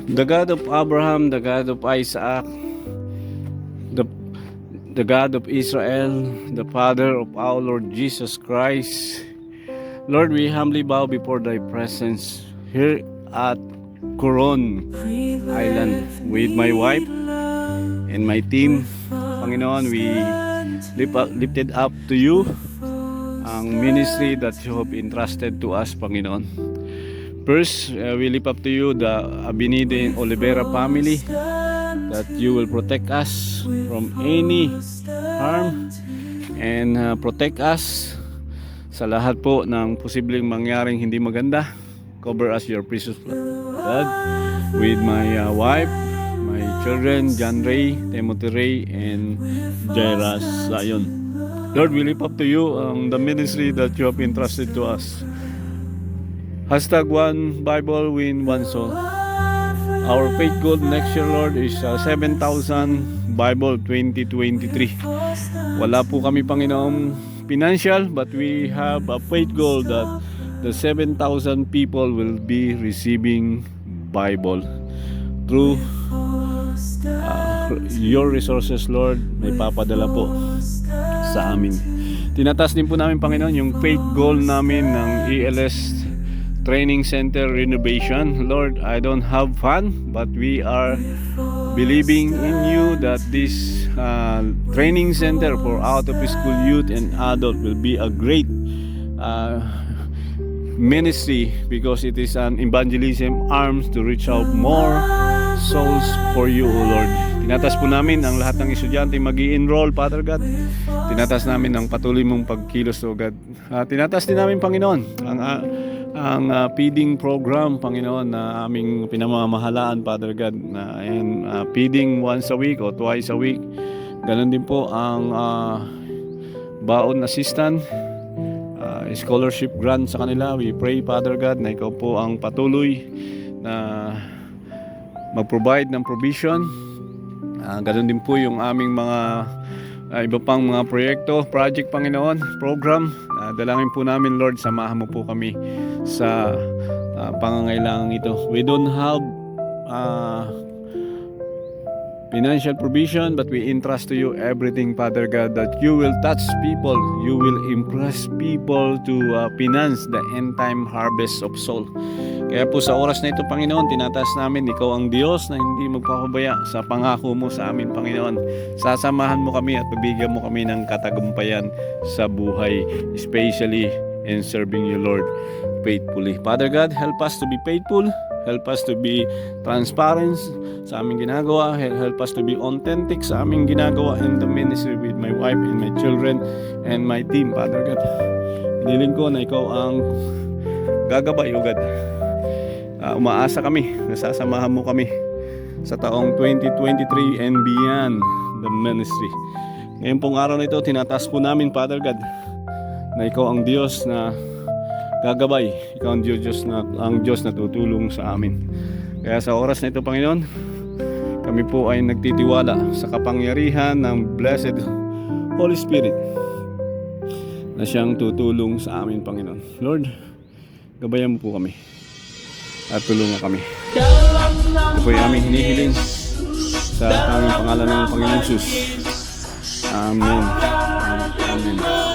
The God of Abraham, the God of Isaac, the, the God of Israel, the Father of our Lord Jesus Christ. Lord, we humbly bow before thy presence here at Coron Island with my wife and my team. Panginoon, we lifted up to you ang ministry that you have entrusted to us, Panginoon. First, we lift up to you the Abinide Olivera family, that you will protect us from any harm and protect us sa lahat po ng posibleng mangyaring hindi maganda. Cover us your precious blood with my wife, my children, John Ray, Timothy Ray, and Jairus Zion. Lord, we lift up to you the ministry that you have entrusted to us. Hashtag one Bible win one soul. Our faith goal next year, Lord, is 7,000 Bible 2023. Wala po kami, Panginoon, financial, but we have a faith goal that the 7,000 people will be receiving Bible through your resources, Lord. May papadala po sa amin. Tinatas din po namin, Panginoon, yung faith goal namin ng ELS Training Center renovation. Lord, I don't have fund, but we are believing in you that this training center for out-of-school youth and adult will be a great ministry, because it is an evangelism arms to reach out more souls for you, O Lord. Tinatas po namin ang lahat ng estudyante mag-i-enroll, Father God. Tinatas namin ang patuloy mong pagkilos, O God. Tinatas din namin, Panginoon, ang feeding program, Panginoon, na aming pinamamahalaan, Father God, and feeding once a week o twice a week. Ganon din po ang baon assistant, scholarship grant sa kanila. We pray, Father God, na ikaw po ang patuloy na mag-provide ng provision. Ganon din po yung aming mga iba pang mga project, Panginoon, program. Dalangin po namin, Lord, samahan mo po kami sa pangangailangan ito. We don't have financial provision, but we entrust to you everything, Father God, that you will touch people, you will impress people to finance the end time harvest of soul. Kaya po sa oras na ito, Panginoon, tinataas namin ikaw ang Diyos na hindi magpapabaya sa pangako mo sa amin, Panginoon. Sasamahan mo kami at bibigyan mo kami ng katagumpayan sa buhay, especially in serving you, Lord, faithfully. Father God, help us to be faithful. Help us to be transparent sa aming ginagawa. Help us to be authentic sa aming ginagawa in the ministry with my wife and my children and my team, Father God. Hiniling ko na ikaw ang gagabay, O God. Umaasa kami, nasasamahan mo kami sa taong 2023 and beyond the ministry. Ngayon pong araw na ito, tinataas po namin, Father God, na ikaw ang Diyos na gagabay. Ikaw ang Diyos na tutulong sa amin. Kaya sa oras na ito, Panginoon, kami po ay nagtitiwala sa kapangyarihan ng Blessed Holy Spirit na siyang tutulong sa amin, Panginoon. Lord, gabayan mo po kami at tulungan kami. Ito po yung aming hinihiling sa tanging pangalan ng Panginoon Jesus. Amen. Amen.